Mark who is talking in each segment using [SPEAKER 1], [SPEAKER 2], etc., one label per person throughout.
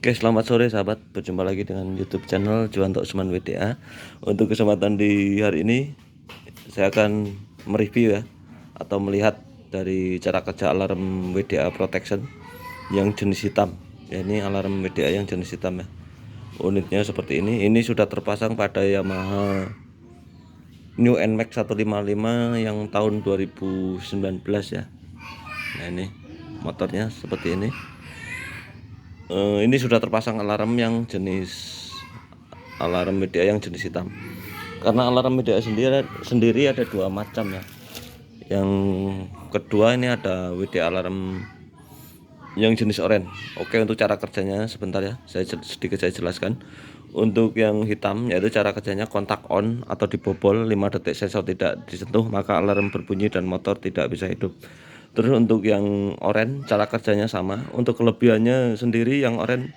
[SPEAKER 1] Oke, selamat sore sahabat. Berjumpa lagi dengan YouTube channel Juwanto Usman WDA. Untuk kesempatan di hari ini, saya akan mereview ya, atau melihat dari cara kerja alarm WDA Protection yang jenis hitam. Ya, ini alarm WDA yang jenis hitam ya. Unitnya seperti ini. Ini sudah terpasang pada Yamaha New NMAX 155 yang tahun 2019 ya. Nah, ini motornya seperti ini. Ini sudah terpasang alarm yang jenis alarm media yang jenis hitam. Karena alarm media sendiri ada dua macam ya. Yang kedua ini ada WD alarm yang jenis oranye. Oke, untuk cara kerjanya sebentar ya, saya jelaskan. Untuk yang hitam yaitu cara kerjanya kontak on atau dibobol 5 detik sensor tidak disentuh maka alarm berbunyi dan motor tidak bisa hidup. Terus untuk yang oranye cara kerjanya sama. Untuk kelebihannya sendiri yang oranye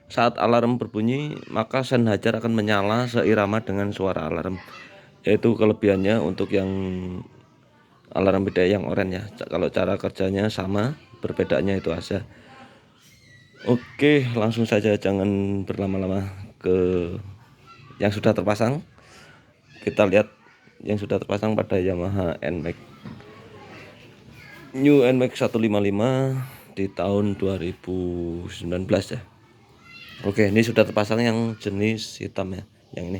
[SPEAKER 1] saat alarm berbunyi maka sen hajar akan menyala seirama dengan suara alarm. Yaitu kelebihannya untuk yang alarm beda yang oranye ya. Kalau cara kerjanya sama, perbedaannya itu aja. Oke, langsung saja jangan berlama-lama ke yang sudah terpasang. Kita lihat yang sudah terpasang pada Yamaha NMAX New NMAX 155 di tahun 2019 ya. Oke, ini sudah terpasang yang jenis hitam ya, yang ini.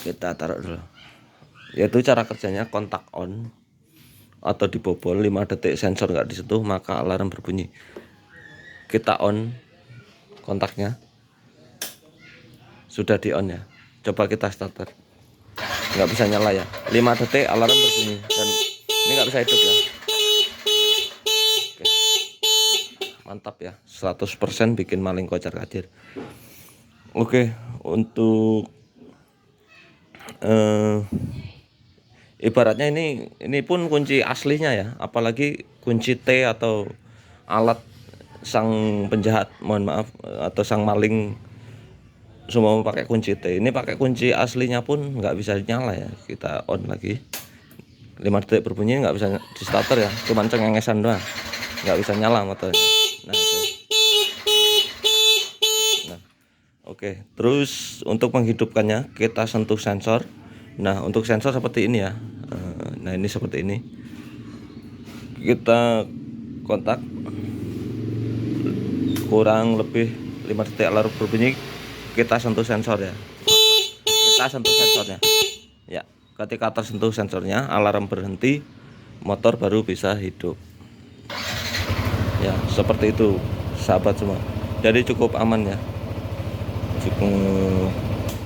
[SPEAKER 1] Kita taruh dulu. Yaitu cara kerjanya kontak on atau dibobol 5 detik sensor nggak disentuh maka alarm berbunyi. Kita on kontaknya, sudah di on ya. Coba kita starter, nggak bisa nyala ya. 5 detik alarm berbunyi dan ini nggak bisa hidup ya. Oke, mantap ya, 100% bikin maling kocar kacir. Oke, untuk ibaratnya ini pun kunci aslinya ya, apalagi kunci T atau alat sang penjahat, mohon maaf, atau sang maling semua pakai kunci T. Ini pakai kunci aslinya pun nggak bisa nyala ya. Kita on lagi, 5 detik berbunyi, nggak bisa di starter ya, cuman cengengesan doang, nggak bisa nyala motornya. Nah itu. Nah, oke. Terus untuk menghidupkannya kita sentuh sensor. Nah, untuk sensor seperti ini ya. Nah, ini seperti ini. Kita kontak kurang lebih 5 detik alarm berbunyi, kita sentuh sensor ya. Kita sentuh sensornya. Ya, ketika tersentuh sensornya, alarm berhenti, motor baru bisa hidup. Ya, seperti itu, sahabat semua. Jadi cukup aman ya.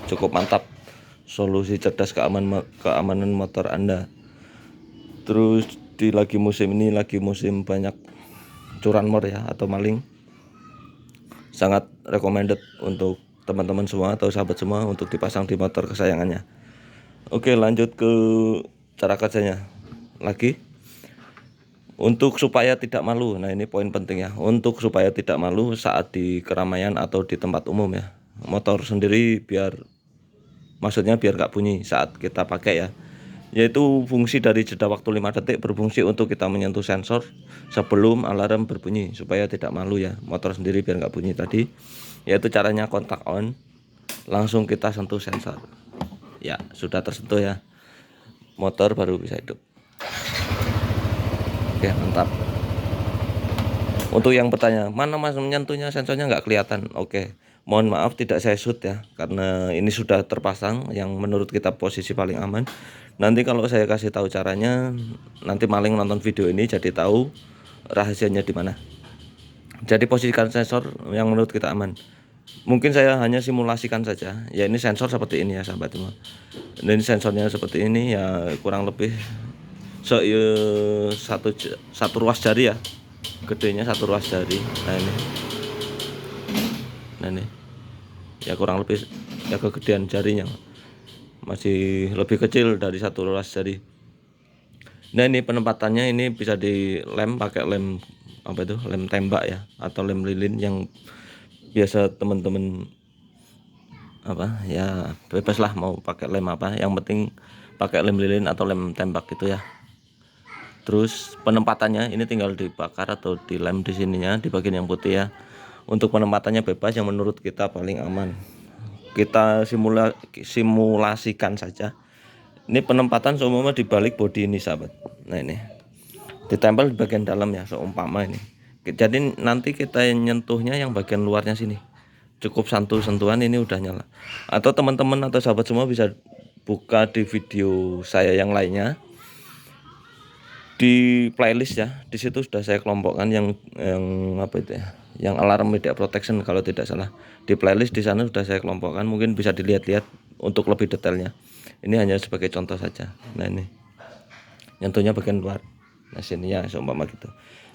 [SPEAKER 1] Cukup mantap solusi cerdas keamanan motor Anda. Terus di musim ini lagi musim banyak curanmor ya atau maling, sangat recommended untuk teman-teman semua atau sahabat semua untuk dipasang di motor kesayangannya. Oke, lanjut ke cara kerjanya lagi. Untuk supaya tidak malu, nah ini poin penting ya. Untuk supaya tidak malu saat di keramaian atau di tempat umum ya, motor sendiri maksudnya biar gak bunyi saat kita pakai ya. Yaitu fungsi dari jeda waktu 5 detik berfungsi untuk kita menyentuh sensor sebelum alarm berbunyi supaya tidak malu ya, motor sendiri biar gak bunyi tadi. Yaitu caranya kontak on, langsung kita sentuh sensor. Ya, sudah tersentuh ya, motor baru bisa hidup. Oke, mantap. Untuk yang bertanya, mana mas menyentuhnya, sensornya nggak kelihatan. Oke, mohon maaf tidak saya shoot ya, karena ini sudah terpasang yang menurut kita posisi paling aman. Nanti kalau saya kasih tahu caranya, nanti maling nonton video ini jadi tahu rahasianya di mana. Jadi posisikan sensor yang menurut kita aman. Mungkin saya hanya simulasikan saja. Ya, ini sensor seperti ini ya sahabat semua. Ini sensornya seperti ini ya, kurang lebih satu ruas jari ya, gedenya satu ruas jari. Nah ini ya kurang lebih ya, kegedean jarinya masih lebih kecil dari satu ruas jari. Nah ini penempatannya, ini bisa dilem pakai lem apa itu, lem tembak ya, atau lem lilin yang biasa teman-teman apa ya, bebas lah mau pakai lem apa, yang penting pakai lem lilin atau lem tembak gitu ya. Terus penempatannya ini tinggal dibakar atau dilem di sininya, di bagian yang putih ya. Untuk penempatannya bebas, yang menurut kita paling aman. Kita simulasikan saja. Ini penempatan seumpama di balik bodi ini sahabat. Nah ini ditempel di bagian dalam ya, seumpama ini. Jadi nanti kita nyentuhnya yang bagian luarnya sini. Cukup sentuhan ini udah nyala. Atau teman-teman atau sahabat semua bisa buka di video saya yang lainnya, di playlist ya. Di situ sudah saya kelompokkan yang apa itu ya, yang alarm media protection kalau tidak salah. Di playlist di sana sudah saya kelompokkan, mungkin bisa dilihat-lihat untuk lebih detailnya. Ini hanya sebagai contoh saja. Nah ini nyentuhnya bagian luar. Nah sini ya seumpama gitu.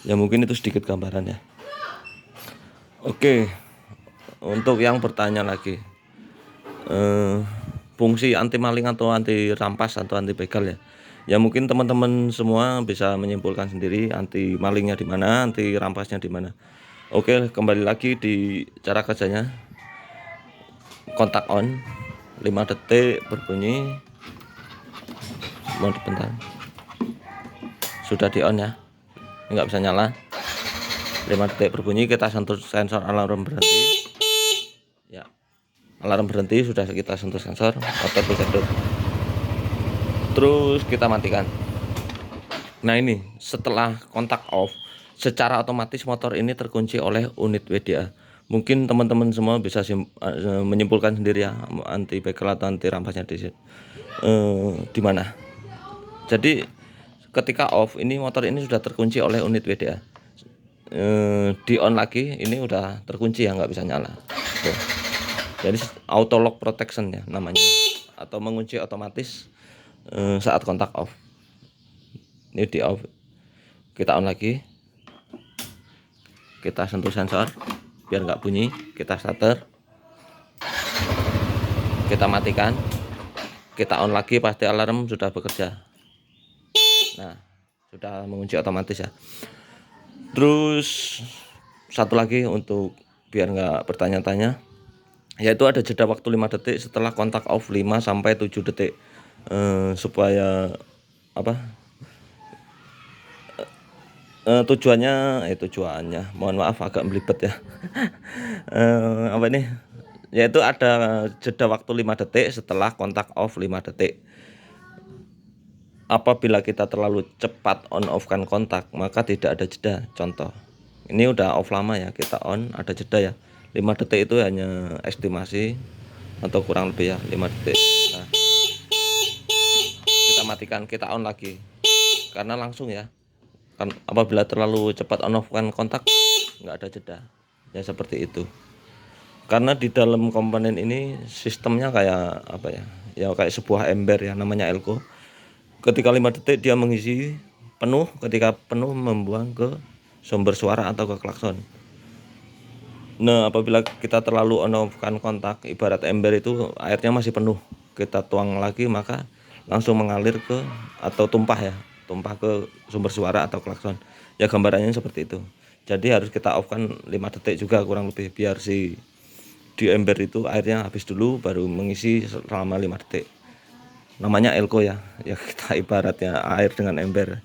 [SPEAKER 1] Ya mungkin itu sedikit gambaran ya. Oke, untuk yang bertanya lagi, fungsi anti maling atau anti rampas atau anti begal ya. Ya mungkin teman-teman semua bisa menyimpulkan sendiri anti malingnya di mana, anti rampasnya di mana. Oke, kembali lagi di cara kerjanya. Kontak on, 5 detik berbunyi. Mohon bentar. Sudah di on ya. Nggak bisa nyala. 5 detik berbunyi, kita sentuh sensor alarm berhenti. Ya. Alarm berhenti, sudah kita sentuh sensor, motor berkedut. Terus kita matikan. Nah ini setelah kontak off, secara otomatis motor ini terkunci oleh unit WDA. Mungkin teman-teman semua bisa menyimpulkan sendiri ya, anti begal atau anti rampasnya di mana. Jadi ketika off ini motor ini sudah terkunci oleh unit WDA. Di on lagi ini udah terkunci ya, nggak bisa nyala. Tuh. Jadi auto lock protection ya namanya, atau mengunci otomatis saat kontak off. Ini di off, kita on lagi, kita sentuh sensor biar nggak bunyi, kita starter, kita matikan, kita on lagi, pasti alarm sudah bekerja. Nah sudah mengunci otomatis ya. Terus satu lagi untuk biar nggak bertanya-tanya, yaitu ada jeda waktu 5 detik setelah kontak off, 5 sampai 7 detik, supaya apa, tujuannya mohon maaf agak belibet ya. Apa ini, yaitu ada jeda waktu 5 detik setelah kontak off 5 detik. Apabila kita terlalu cepat on off kan kontak, maka tidak ada jeda. Contoh ini udah off lama ya, kita on ada jeda ya, 5 detik itu hanya estimasi atau kurang lebih ya 5 detik. Nah, kita matikan, kita on lagi karena langsung ya kan. Apabila terlalu cepat on off kan kontak, nggak ada jeda ya, seperti itu. Karena di dalam komponen ini sistemnya kayak apa ya, ya kayak sebuah ember ya, namanya elko. Ketika 5 detik dia mengisi penuh, ketika penuh membuang ke sumber suara atau ke klakson. Nah apabila kita terlalu on off kan kontak, ibarat ember itu airnya masih penuh, kita tuang lagi maka langsung mengalir ke atau tumpah ke sumber suara atau klakson ya, gambarannya seperti itu. Jadi harus kita off kan 5 detik juga kurang lebih, biar si di ember itu airnya habis dulu baru mengisi selama 5 detik. Namanya elko ya, ya kita ibaratnya air dengan ember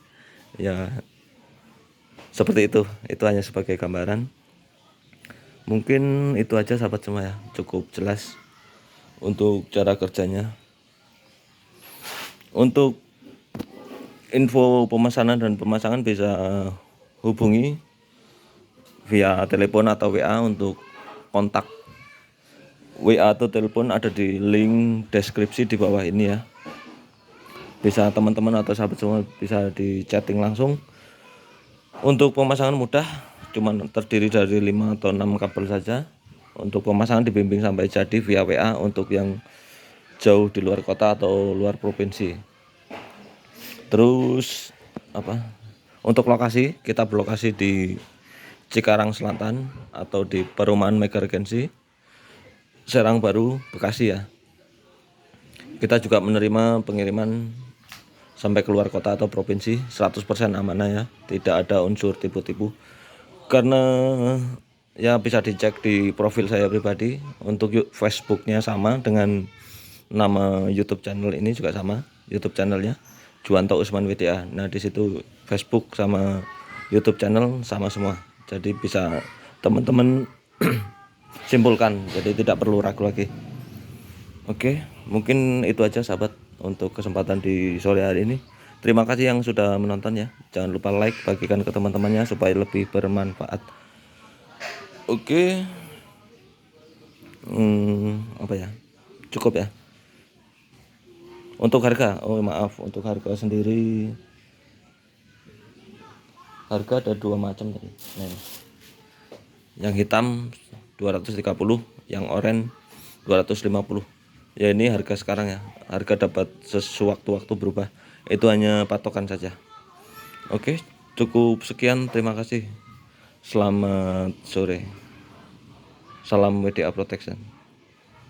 [SPEAKER 1] ya, seperti itu hanya sebagai gambaran. Mungkin itu aja sahabat semua ya, cukup jelas untuk cara kerjanya. Untuk info pemesanan dan pemasangan bisa hubungi via telepon atau WA. Untuk kontak WA atau telepon ada di link deskripsi di bawah ini ya. Bisa teman-teman atau sahabat semua bisa di chatting langsung. Untuk pemasangan mudah, cuman terdiri dari 5 atau 6 kabel saja. Untuk pemasangan dibimbing sampai jadi via WA untuk yang jauh di luar kota atau luar provinsi. Terus apa? Untuk lokasi, kita berlokasi di Cikarang Selatan atau di Perumahan Mega Regency, Serang Baru, Bekasi ya. Kita juga menerima pengiriman sampai keluar kota atau provinsi, 100% amanah ya, tidak ada unsur tipu-tipu. Karena ya bisa dicek di profil saya pribadi. Untuk Facebooknya sama dengan nama YouTube channel ini juga sama, YouTube channelnya Juwanto Usman WDA. Nah di situ Facebook sama YouTube channel sama semua. Jadi bisa teman-teman simpulkan, jadi tidak perlu ragu lagi. Oke, mungkin itu aja sahabat untuk kesempatan di sore hari ini. Terima kasih yang sudah menonton ya. Jangan lupa like, bagikan ke teman-temannya supaya lebih bermanfaat. Oke, apa ya? Cukup ya. Untuk harga, maaf, untuk harga sendiri, harga ada dua macam tadi. Nah, ini. Yang hitam 230, yang oranye 250. Ya ini harga sekarang ya. Harga dapat sewaktu-waktu berubah. Itu hanya patokan saja. Oke, cukup sekian. Terima kasih. Selamat sore. Salam WDA Protection.